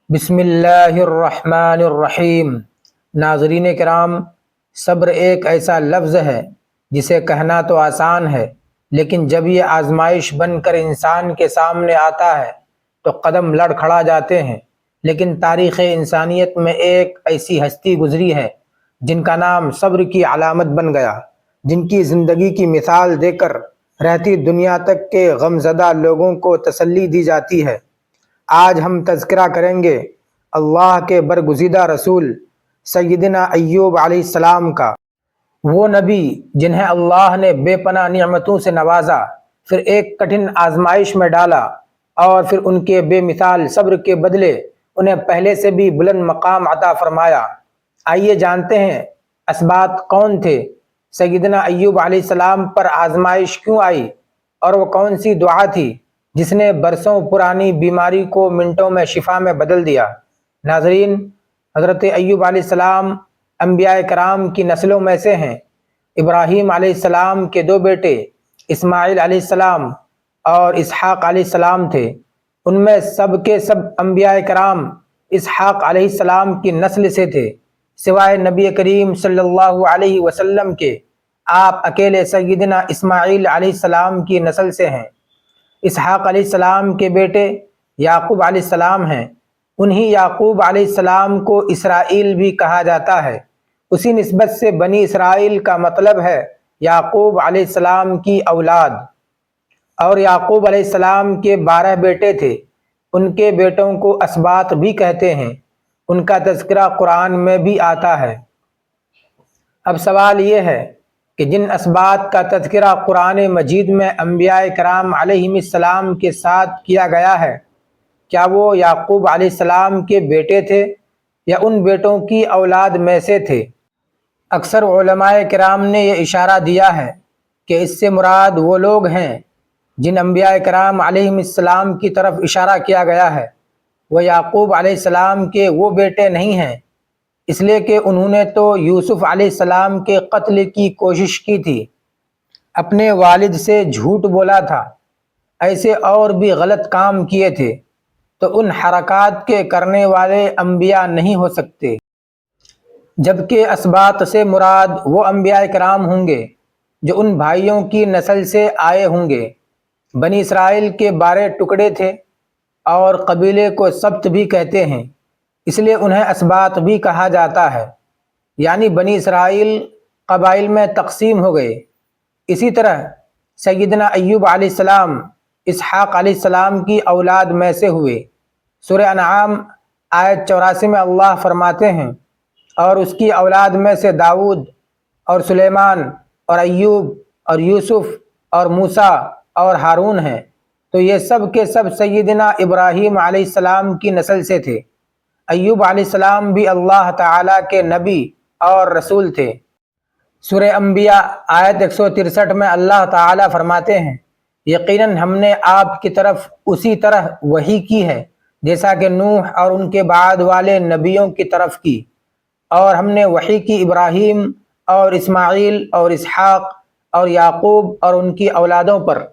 بسم اللہ الرحمن الرحیم۔ ناظرین کرام، صبر ایک ایسا لفظ ہے جسے کہنا تو آسان ہے، لیکن جب یہ آزمائش بن کر انسان کے سامنے آتا ہے تو قدم لڑ کھڑا جاتے ہیں۔ لیکن تاریخ انسانیت میں ایک ایسی ہستی گزری ہے جن کا نام صبر کی علامت بن گیا، جن کی زندگی کی مثال دے کر رہتی دنیا تک کے غمزدہ لوگوں کو تسلی دی جاتی ہے۔ آج ہم تذکرہ کریں گے اللہ کے برگزیدہ رسول سیدنا ایوب علیہ السلام کا، وہ نبی جنہیں اللہ نے بے پناہ نعمتوں سے نوازا، پھر ایک کٹھن آزمائش میں ڈالا اور پھر ان کے بے مثال صبر کے بدلے انہیں پہلے سے بھی بلند مقام عطا فرمایا۔ آئیے جانتے ہیں اسبات کون تھے، سیدنا ایوب علیہ السلام پر آزمائش کیوں آئی، اور وہ کون سی دعا تھی جس نے برسوں پرانی بیماری کو منٹوں میں شفا میں بدل دیا۔ ناظرین، حضرت ایوب علیہ السلام انبیاء کرام کی نسلوں میں سے ہیں۔ ابراہیم علیہ السلام کے دو بیٹے اسماعیل علیہ السلام اور اسحاق علیہ السلام تھے۔ ان میں سب کے سب انبیاء کرام اسحاق علیہ السلام کی نسل سے تھے، سوائے نبی کریم صلی اللہ علیہ وسلم کے۔ آپ اکیلے سیدنا اسماعیل علیہ السلام کی نسل سے ہیں۔ اسحاق علیہ السلام کے بیٹے یعقوب علیہ السلام ہیں۔ انہی یعقوب علیہ السلام کو اسرائیل بھی کہا جاتا ہے۔ اسی نسبت سے بنی اسرائیل کا مطلب ہے یعقوب علیہ السلام کی اولاد۔ اور یعقوب علیہ السلام کے 12 بیٹے تھے۔ ان کے بیٹوں کو اسباط بھی کہتے ہیں۔ ان کا تذکرہ قرآن میں بھی آتا ہے۔ اب سوال یہ ہے کہ جن اسباط کا تذکرہ قرآن مجید میں انبیاء کرام علیہم السلام کے ساتھ کیا گیا ہے، کیا وہ یعقوب علیہ السلام کے بیٹے تھے یا ان بیٹوں کی اولاد میں سے تھے؟ اکثر علماء کرام نے یہ اشارہ دیا ہے کہ اس سے مراد وہ لوگ ہیں جن انبیاء کرام علیہم السلام کی طرف اشارہ کیا گیا ہے۔ وہ یعقوب علیہ السلام کے وہ بیٹے نہیں ہیں، اس لیے کہ انہوں نے تو یوسف علیہ السلام کے قتل کی کوشش کی تھی، اپنے والد سے جھوٹ بولا تھا، ایسے اور بھی غلط کام کیے تھے، تو ان حرکات کے کرنے والے انبیاء نہیں ہو سکتے۔ جبکہ اسباط سے مراد وہ انبیاء کرام ہوں گے جو ان بھائیوں کی نسل سے آئے ہوں گے۔ بنی اسرائیل کے 12 ٹکڑے تھے اور قبیلے کو سبت بھی کہتے ہیں، اس لیے انہیں اسباط بھی کہا جاتا ہے، یعنی بنی اسرائیل قبائل میں تقسیم ہو گئے۔ اسی طرح سیدنا ایوب علیہ السلام اسحاق علیہ السلام کی اولاد میں سے ہوئے۔ سورہ انعام آیت 84 میں اللہ فرماتے ہیں، اور اس کی اولاد میں سے داؤد اور سلیمان اور ایوب اور یوسف اور موسیٰ اور ہارون ہیں، تو یہ سب کے سب سیدنا ابراہیم علیہ السلام کی نسل سے تھے۔ ایوب علیہ السلام بھی اللہ تعالیٰ کے نبی اور رسول تھے۔ سورہ انبیاء آیت 163 میں اللہ تعالیٰ فرماتے ہیں، یقیناً ہم نے آپ کی طرف اسی طرح وحی کی ہے جیسا کہ نوح اور ان کے بعد والے نبیوں کی طرف کی، اور ہم نے وحی کی ابراہیم اور اسماعیل اور اسحاق اور یعقوب اور ان کی اولادوں پر،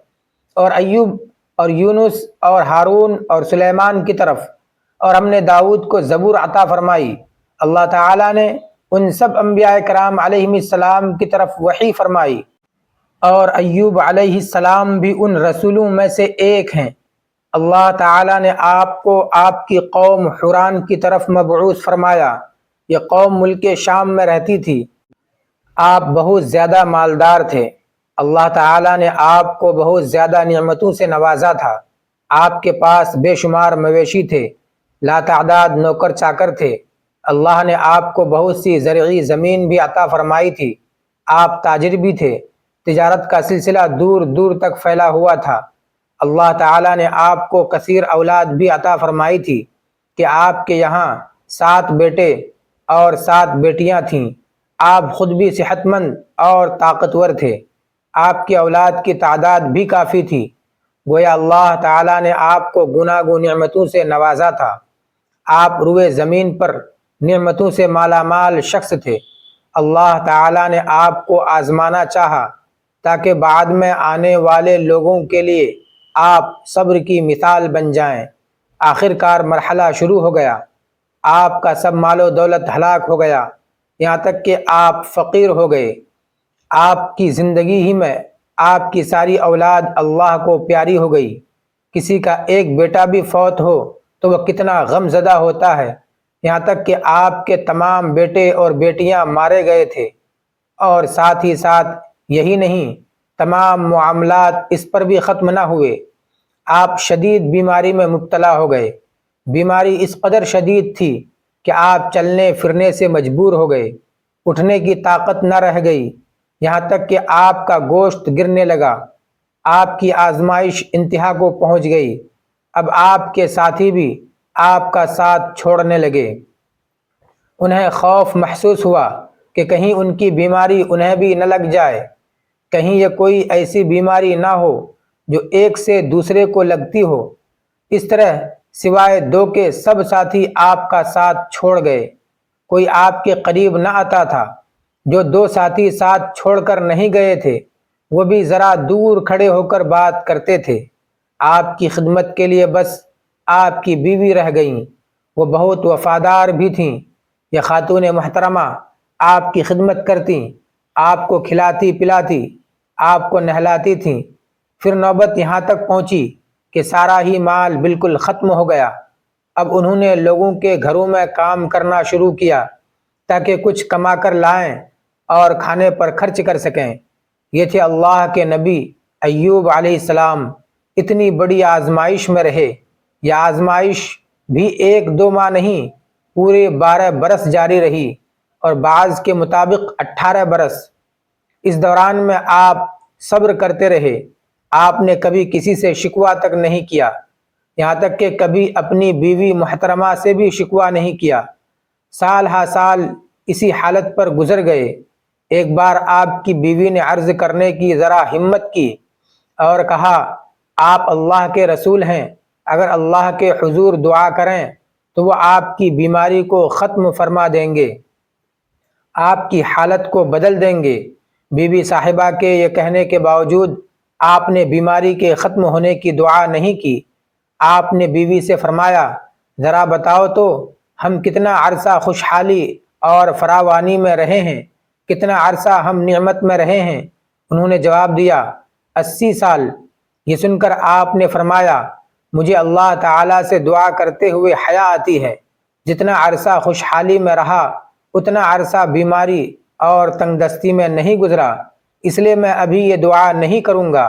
اور ایوب اور یونس اور ہارون اور سلیمان کی طرف، اور ہم نے داؤد کو زبور عطا فرمائی۔ اللہ تعالیٰ نے ان سب انبیاء کرام علیہم السلام کی طرف وحی فرمائی، اور ایوب علیہ السلام بھی ان رسولوں میں سے ایک ہیں۔ اللہ تعالیٰ نے آپ کو آپ کی قوم حوران کی طرف مبعوث فرمایا۔ یہ قوم ملک شام میں رہتی تھی۔ آپ بہت زیادہ مالدار تھے۔ اللہ تعالیٰ نے آپ کو بہت زیادہ نعمتوں سے نوازا تھا۔ آپ کے پاس بے شمار مویشی تھے، لا تعداد نوکر چاکر تھے۔ اللہ نے آپ کو بہت سی زرعی زمین بھی عطا فرمائی تھی۔ آپ تاجر بھی تھے، تجارت کا سلسلہ دور دور تک پھیلا ہوا تھا۔ اللہ تعالیٰ نے آپ کو کثیر اولاد بھی عطا فرمائی تھی کہ آپ کے یہاں 7 بیٹے اور 7 بیٹیاں تھیں۔ آپ خود بھی صحت مند اور طاقتور تھے۔ آپ کی اولاد کی تعداد بھی کافی تھی۔ گویا اللہ تعالیٰ نے آپ کو گناگو نعمتوں سے نوازا تھا۔ آپ روئے زمین پر نعمتوں سے مالا مال شخص تھے۔ اللہ تعالیٰ نے آپ کو آزمانا چاہا تاکہ بعد میں آنے والے لوگوں کے لیے آپ صبر کی مثال بن جائیں۔ آخر کار مرحلہ شروع ہو گیا، آپ کا سب مال و دولت ہلاک ہو گیا، یہاں تک کہ آپ فقیر ہو گئے۔ آپ کی زندگی ہی میں آپ کی ساری اولاد اللہ کو پیاری ہو گئی۔ کسی کا ایک بیٹا بھی فوت ہو تو وہ کتنا غم زدہ ہوتا ہے، یہاں تک کہ آپ کے تمام بیٹے اور بیٹیاں مارے گئے تھے۔ اور ساتھ ہی ساتھ یہی نہیں، تمام معاملات اس پر بھی ختم نہ ہوئے، آپ شدید بیماری میں مبتلا ہو گئے۔ بیماری اس قدر شدید تھی کہ آپ چلنے پھرنے سے مجبور ہو گئے، اٹھنے کی طاقت نہ رہ گئی، یہاں تک کہ آپ کا گوشت گرنے لگا۔ آپ کی آزمائش انتہا کو پہنچ گئی۔ اب آپ کے ساتھی بھی آپ کا ساتھ چھوڑنے لگے۔ انہیں خوف محسوس ہوا کہ کہیں ان کی بیماری انہیں بھی نہ لگ جائے، کہیں یہ کوئی ایسی بیماری نہ ہو جو ایک سے دوسرے کو لگتی ہو۔ اس طرح سوائے دو کے سب ساتھی آپ کا ساتھ چھوڑ گئے، کوئی آپ کے قریب نہ آتا تھا۔ جو دو ساتھی ساتھ چھوڑ کر نہیں گئے تھے وہ بھی ذرا دور کھڑے ہو کر بات کرتے تھے۔ آپ کی خدمت کے لیے بس آپ کی بیوی رہ گئیں، وہ بہت وفادار بھی تھیں۔ یہ خاتون محترمہ آپ کی خدمت کرتیں، آپ کو کھلاتی پلاتی، آپ کو نہلاتی تھیں۔ پھر نوبت یہاں تک پہنچی کہ سارا ہی مال بالکل ختم ہو گیا۔ اب انہوں نے لوگوں کے گھروں میں کام کرنا شروع کیا تاکہ کچھ کما کر لائیں اور کھانے پر خرچ کر سکیں۔ یہ تھے اللہ کے نبی ایوب علیہ السلام۔ اتنی بڑی آزمائش میں رہے، یہ آزمائش بھی 1-2 ماہ نہیں، پورے 12 برس جاری رہی، اور بعض کے مطابق 18 برس۔ اس دوران میں آپ صبر کرتے رہے، آپ نے کبھی کسی سے شکوہ تک نہیں کیا، یہاں تک کہ کبھی اپنی بیوی محترمہ سے بھی شکوہ نہیں کیا۔ سال ہا سال اسی حالت پر گزر گئے۔ ایک بار آپ کی بیوی نے عرض کرنے کی ذرا ہمت کی اور کہا، آپ اللہ کے رسول ہیں، اگر اللہ کے حضور دعا کریں تو وہ آپ کی بیماری کو ختم فرما دیں گے، آپ کی حالت کو بدل دیں گے۔ بی بی صاحبہ کے یہ کہنے کے باوجود آپ نے بیماری کے ختم ہونے کی دعا نہیں کی۔ آپ نے بیوی سے فرمایا، ذرا بتاؤ تو ہم کتنا عرصہ خوشحالی اور فراوانی میں رہے ہیں، کتنا عرصہ ہم نعمت میں رہے ہیں؟ انہوں نے جواب دیا، 80 سال۔ یہ سن کر آپ نے فرمایا، مجھے اللہ تعالیٰ سے دعا کرتے ہوئے حیا آتی ہے، جتنا عرصہ خوشحالی میں رہا اتنا عرصہ بیماری اور تنگ دستی میں نہیں گزرا، اس لیے میں ابھی یہ دعا نہیں کروں گا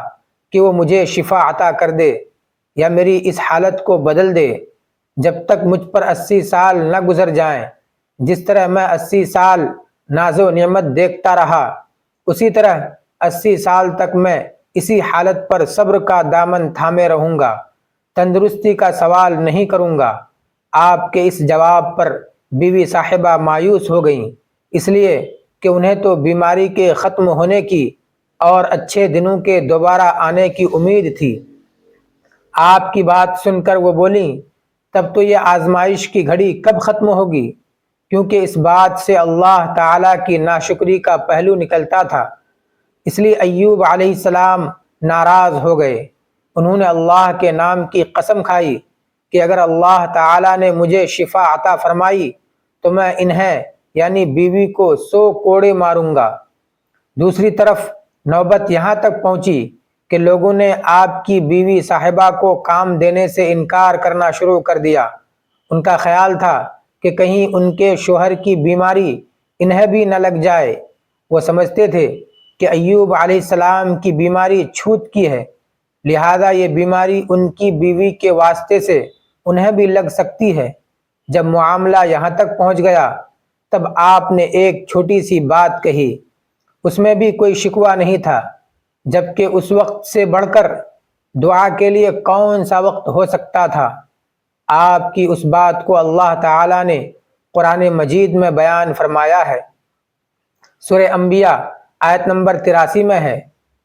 کہ وہ مجھے شفا عطا کر دے یا میری اس حالت کو بدل دے، جب تک مجھ پر 80 سال نہ گزر جائیں۔ جس طرح میں 80 سال ناز و نعمت دیکھتا رہا، اسی طرح 80 سال تک میں اسی حالت پر صبر کا دامن تھامے رہوں گا، تندرستی کا سوال نہیں کروں گا۔ آپ کے اس جواب پر بیوی صاحبہ مایوس ہو گئیں، اس لیے کہ انہیں تو بیماری کے ختم ہونے کی اور اچھے دنوں کے دوبارہ آنے کی امید تھی۔ آپ کی بات سن کر وہ بولیں، تب تو یہ آزمائش کی گھڑی کب ختم ہوگی؟ کیونکہ اس بات سے اللہ تعالیٰ کی ناشکری کا پہلو نکلتا تھا۔ اس لیے ایوب علیہ السلام ناراض ہو گئے۔ انہوں نے اللہ کے نام کی قسم کھائی کہ اگر اللہ تعالیٰ نے مجھے شفا عطا فرمائی تو میں انہیں یعنی بیوی کو 100 کوڑے ماروں گا۔ دوسری طرف نوبت یہاں تک پہنچی کہ لوگوں نے آپ کی بیوی صاحبہ کو کام دینے سے انکار کرنا شروع کر دیا۔ ان کا خیال تھا کہ کہیں ان کے شوہر کی بیماری انہیں بھی نہ لگ جائے۔ وہ سمجھتے تھے کہ ایوب علیہ السلام کی بیماری چھوت کی ہے، لہذا یہ بیماری ان کی بیوی کے واسطے سے انہیں بھی لگ سکتی ہے۔ جب معاملہ یہاں تک پہنچ گیا تب آپ نے ایک چھوٹی سی بات کہی، اس میں بھی کوئی شکوہ نہیں تھا، جبکہ اس وقت سے بڑھ کر دعا کے لیے کون سا وقت ہو سکتا تھا؟ آپ کی اس بات کو اللہ تعالیٰ نے قرآن مجید میں بیان فرمایا ہے۔ سورہ انبیاء آیت نمبر 83 میں ہے،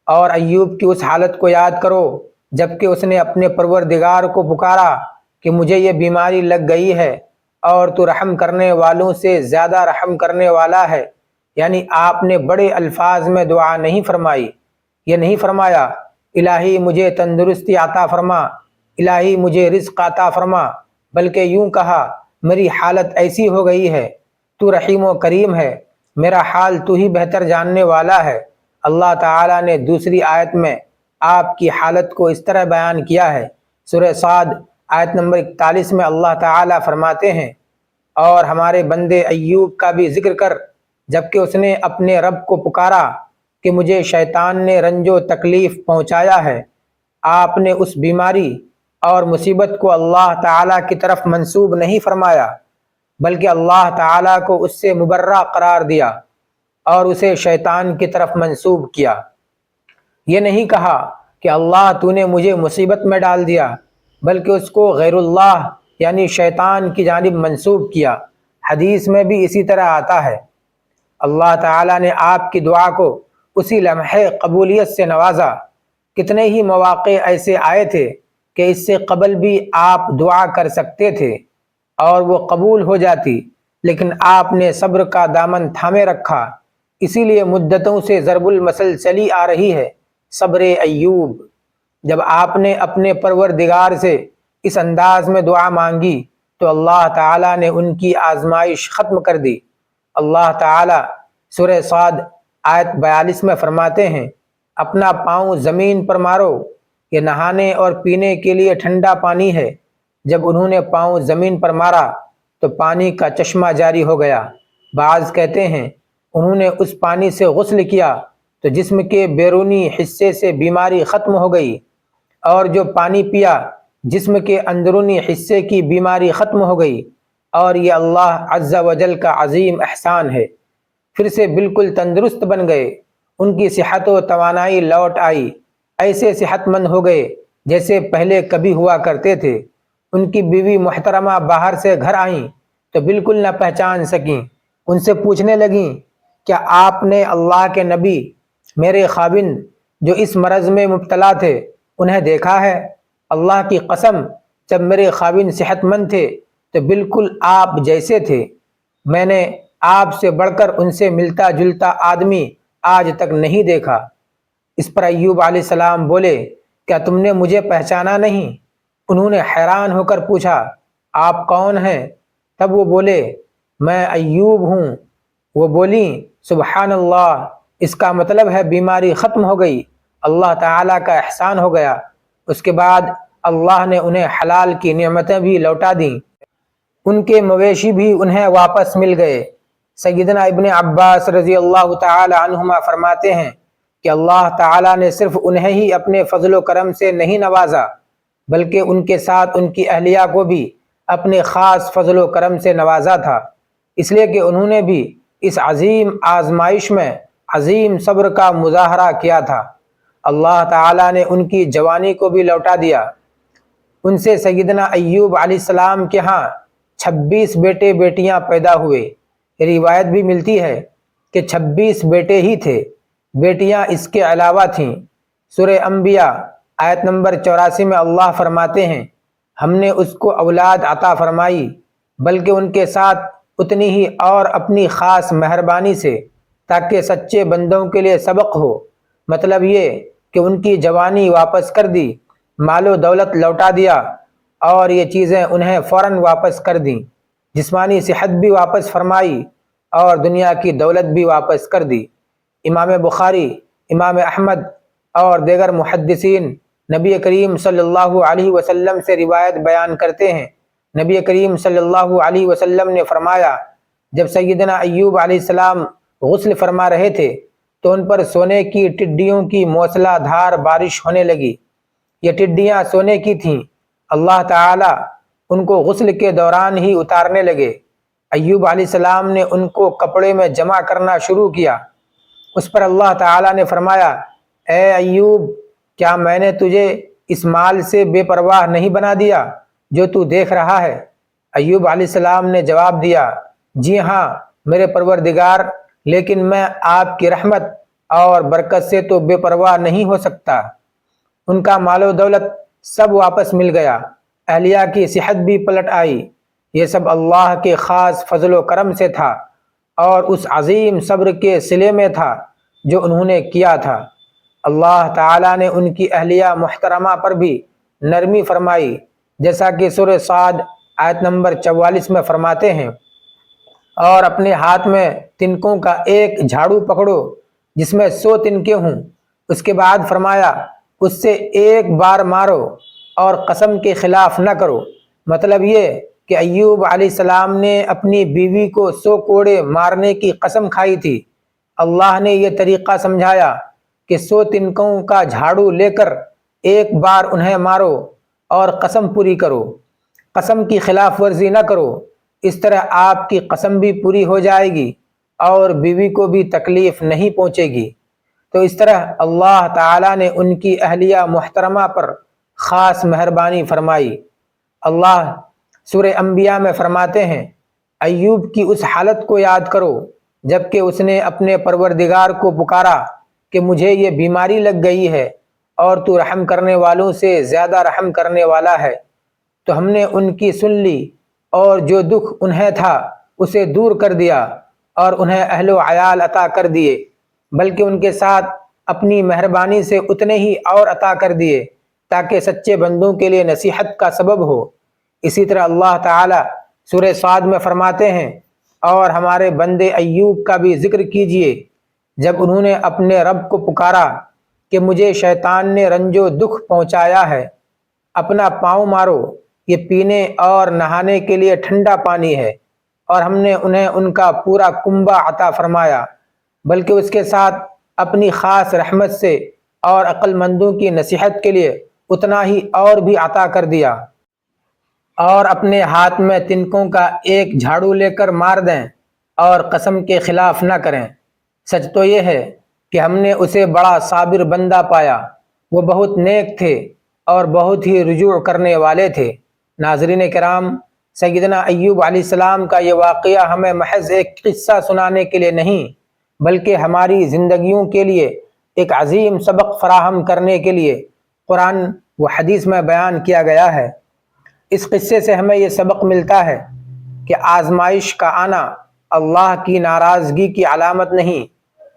اور ایوب کی اس حالت کو یاد کرو جبکہ اس نے اپنے پروردگار کو پکارا کہ مجھے یہ بیماری لگ گئی ہے اور تو رحم کرنے والوں سے زیادہ رحم کرنے والا ہے۔ یعنی آپ نے بڑے الفاظ میں دعا نہیں فرمائی، یہ نہیں فرمایا الہی مجھے تندرستی عطا فرما، الہی مجھے رزق عطا فرما، بلکہ یوں کہا میری حالت ایسی ہو گئی ہے، تو رحیم و کریم ہے، میرا حال تو ہی بہتر جاننے والا ہے۔ اللہ تعالیٰ نے دوسری آیت میں آپ کی حالت کو اس طرح بیان کیا ہے۔ سورہ صاد آیت نمبر 41 میں اللہ تعالیٰ فرماتے ہیں، اور ہمارے بندے ایوب کا بھی ذکر کر، جبکہ اس نے اپنے رب کو پکارا کہ مجھے شیطان نے رنج و تکلیف پہنچایا ہے۔ آپ نے اس بیماری اور مصیبت کو اللہ تعالیٰ کی طرف منسوب نہیں فرمایا، بلکہ اللہ تعالیٰ کو اس سے مبرہ قرار دیا اور اسے شیطان کی طرف منسوب کیا۔ یہ نہیں کہا کہ اللہ تو نے مجھے مصیبت میں ڈال دیا، بلکہ اس کو غیر اللہ یعنی شیطان کی جانب منسوب کیا۔ حدیث میں بھی اسی طرح آتا ہے۔ اللہ تعالیٰ نے آپ کی دعا کو اسی لمحے قبولیت سے نوازا۔ کتنے ہی مواقع ایسے آئے تھے کہ اس سے قبل بھی آپ دعا کر سکتے تھے اور وہ قبول ہو جاتی، لیکن آپ نے صبر کا دامن تھامے رکھا۔ اسی لیے مدتوں سے ضرب المثل چلی آ رہی ہے، صبر ایوب۔ جب آپ نے اپنے پروردگار سے اس انداز میں دعا مانگی تو اللہ تعالیٰ نے ان کی آزمائش ختم کر دی۔ اللہ تعالیٰ سورہ صاد آیت 42 میں فرماتے ہیں، اپنا پاؤں زمین پر مارو، یہ نہانے اور پینے کے لیے ٹھنڈا پانی ہے۔ جب انہوں نے پاؤں زمین پر مارا تو پانی کا چشمہ جاری ہو گیا۔ بعض کہتے ہیں انہوں نے اس پانی سے غسل کیا تو جسم کے بیرونی حصے سے بیماری ختم ہو گئی، اور جو پانی پیا جسم کے اندرونی حصے کی بیماری ختم ہو گئی، اور یہ اللہ عز و جل کا عظیم احسان ہے۔ پھر سے بالکل تندرست بن گئے، ان کی صحت و توانائی لوٹ آئی، ایسے صحت مند ہو گئے جیسے پہلے کبھی ہوا کرتے تھے۔ ان کی بیوی محترمہ باہر سے گھر آئیں تو بالکل نہ پہچان سکیں۔ ان سے پوچھنے لگیں، کیا آپ نے اللہ کے نبی میرے خاوند جو اس مرض میں مبتلا تھے انہیں دیکھا ہے؟ اللہ کی قسم، جب میرے خاوند صحت مند تھے تو بالکل آپ جیسے تھے۔ میں نے آپ سے بڑھ کر ان سے ملتا جلتا آدمی آج تک نہیں دیکھا۔ اس پر ایوب علیہ السلام بولے، کیا تم نے مجھے پہچانا نہیں؟ انہوں نے حیران ہو کر پوچھا، آپ کون ہیں؟ تب وہ بولے، میں ایوب ہوں۔ وہ بولیں، سبحان اللہ، اس کا مطلب ہے بیماری ختم ہو گئی، اللہ تعالیٰ کا احسان ہو گیا۔ اس کے بعد اللہ نے انہیں حلال کی نعمتیں بھی لوٹا دیں، ان کے مویشی بھی انہیں واپس مل گئے۔ سیدنا ابن عباس رضی اللہ تعالی عنہما فرماتے ہیں کہ اللہ تعالیٰ نے صرف انہیں ہی اپنے فضل و کرم سے نہیں نوازا، بلکہ ان کے ساتھ ان کی اہلیہ کو بھی اپنے خاص فضل و کرم سے نوازا تھا، اس لیے کہ انہوں نے بھی اس عظیم آزمائش میں عظیم صبر کا مظاہرہ کیا تھا۔ اللہ تعالیٰ نے ان کی جوانی کو بھی لوٹا دیا۔ ان سے سیدنا ایوب علیہ السلام کے ہاں 26 بیٹے بیٹیاں پیدا ہوئے۔ روایت بھی ملتی ہے کہ 26 بیٹے ہی تھے، بیٹیاں اس کے علاوہ تھیں۔ سورہ انبیاء آیت نمبر 84 میں اللہ فرماتے ہیں، ہم نے اس کو اولاد عطا فرمائی، بلکہ ان کے ساتھ اتنی ہی اور اپنی خاص مہربانی سے، تاکہ سچے بندوں کے لیے سبق ہو۔ مطلب یہ کہ ان کی جوانی واپس کر دی، مال و دولت لوٹا دیا، اور یہ چیزیں انہیں فوراً واپس کر دیں۔ جسمانی صحت بھی واپس فرمائی اور دنیا کی دولت بھی واپس کر دی۔ امام بخاری، امام احمد اور دیگر محدثین نبی کریم صلی اللہ علیہ وسلم سے روایت بیان کرتے ہیں، نبی کریم صلی اللہ علیہ وسلم نے فرمایا، جب سیدنا ایوب علیہ السلام غسل فرما رہے تھے تو ان پر سونے کی ٹڈیوں کی موسلا دھار بارش ہونے لگی۔ یہ ٹڈیاں سونے کی تھیں۔ اللہ تعالیٰ ان کو غسل کے دوران ہی اتارنے لگے۔ ایوب علیہ السلام نے ان کو کپڑے میں جمع کرنا شروع کیا۔ اس پر اللہ تعالیٰ نے فرمایا، اے ایوب، کیا میں نے تجھے اس مال سے بے پرواہ نہیں بنا دیا جو تو دیکھ رہا ہے؟ ایوب علیہ السلام نے جواب دیا، جی ہاں میرے پروردگار، لیکن میں آپ کی رحمت اور برکت سے تو بے پرواہ نہیں ہو سکتا۔ ان کا مال و دولت سب واپس مل گیا، اہلیہ کی صحت بھی پلٹ آئی۔ یہ سب اللہ کے خاص فضل و کرم سے تھا اور اس عظیم صبر کے صلے میں تھا جو انہوں نے کیا تھا۔ اللہ تعالیٰ نے ان کی اہلیہ محترمہ پر بھی نرمی فرمائی، جیسا کہ سورہ صاد آیت نمبر 44 میں فرماتے ہیں، اور اپنے ہاتھ میں تنکوں کا ایک جھاڑو پکڑو جس میں 100 تنکے ہوں۔ اس کے بعد فرمایا اس سے ایک بار مارو اور قسم کے خلاف نہ کرو۔ مطلب یہ کہ ایوب علیہ السلام نے اپنی بیوی کو 100 کوڑے مارنے کی قسم کھائی تھی۔ اللہ نے یہ طریقہ سمجھایا کہ 100 تنکوں کا جھاڑو لے کر ایک بار انہیں مارو اور قسم پوری کرو، قسم کی خلاف ورزی نہ کرو، اس طرح آپ کی قسم بھی پوری ہو جائے گی اور بیوی کو بھی تکلیف نہیں پہنچے گی۔ تو اس طرح اللہ تعالیٰ نے ان کی اہلیہ محترمہ پر خاص مہربانی فرمائی۔ اللہ سورہ انبیاء میں فرماتے ہیں، ایوب کی اس حالت کو یاد کرو جب کہ اس نے اپنے پروردگار کو پکارا کہ مجھے یہ بیماری لگ گئی ہے اور تو رحم کرنے والوں سے زیادہ رحم کرنے والا ہے۔ تو ہم نے ان کی سن لی اور جو دکھ انہیں تھا اسے دور کر دیا اور انہیں اہل و عیال عطا کر دیے، بلکہ ان کے ساتھ اپنی مہربانی سے اتنے ہی اور عطا کر دیے تاکہ سچے بندوں کے لیے نصیحت کا سبب ہو۔ اسی طرح اللہ تعالیٰ سورہ صاد میں فرماتے ہیں، اور ہمارے بندے ایوب کا بھی ذکر کیجئے جب انہوں نے اپنے رب کو پکارا کہ مجھے شیطان نے رنج و دکھ پہنچایا ہے، اپنا پاؤں مارو، یہ پینے اور نہانے کے لیے ٹھنڈا پانی ہے، اور ہم نے انہیں ان کا پورا کنبہ عطا فرمایا، بلکہ اس کے ساتھ اپنی خاص رحمت سے اور عقل مندوں کی نصیحت کے لیے اتنا ہی اور بھی عطا کر دیا۔ اور اپنے ہاتھ میں تنکوں کا ایک جھاڑو لے کر مار دیں اور قسم کے خلاف نہ کریں۔ سچ تو یہ ہے کہ ہم نے اسے بڑا صابر بندہ پایا، وہ بہت نیک تھے اور بہت ہی رجوع کرنے والے تھے۔ ناظرین کرام، سیدنا ایوب علیہ السلام کا یہ واقعہ ہمیں محض ایک قصہ سنانے کے لیے نہیں، بلکہ ہماری زندگیوں کے لیے ایک عظیم سبق فراہم کرنے کے لیے قرآن و حدیث میں بیان کیا گیا ہے۔ اس قصے سے ہمیں یہ سبق ملتا ہے کہ آزمائش کا آنا اللہ کی ناراضگی کی علامت نہیں،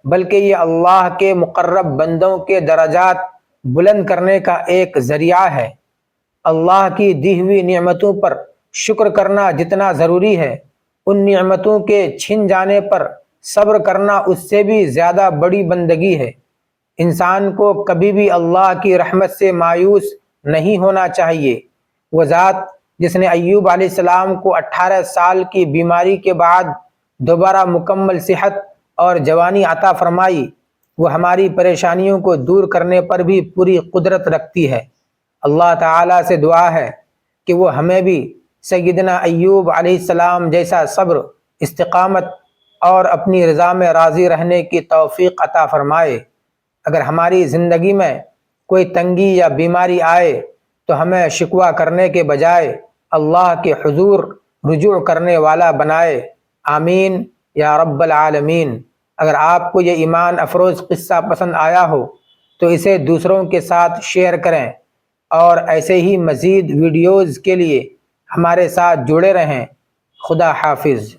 بلکہ یہ اللہ کے مقرب بندوں کے درجات بلند کرنے کا ایک ذریعہ ہے۔ اللہ کی دی ہوئی نعمتوں پر شکر کرنا جتنا ضروری ہے، ان نعمتوں کے چھن جانے پر صبر کرنا اس سے بھی زیادہ بڑی بندگی ہے۔ انسان کو کبھی بھی اللہ کی رحمت سے مایوس نہیں ہونا چاہیے۔ وہ ذات جس نے ایوب علیہ السلام کو 18 سال کی بیماری کے بعد دوبارہ مکمل صحت اور جوانی عطا فرمائی، وہ ہماری پریشانیوں کو دور کرنے پر بھی پوری قدرت رکھتی ہے۔ اللہ تعالیٰ سے دعا ہے کہ وہ ہمیں بھی سیدنا ایوب علیہ السلام جیسا صبر، استقامت اور اپنی رضا میں راضی رہنے کی توفیق عطا فرمائے۔ اگر ہماری زندگی میں کوئی تنگی یا بیماری آئے تو ہمیں شکوہ کرنے کے بجائے اللہ کے حضور رجوع کرنے والا بنائے۔ آمین یا رب العالمین۔ اگر آپ کو یہ ایمان افروز قصہ پسند آیا ہو تو اسے دوسروں کے ساتھ شیئر کریں، اور ایسے ہی مزید ویڈیوز کے لیے ہمارے ساتھ جڑے رہیں۔ خدا حافظ۔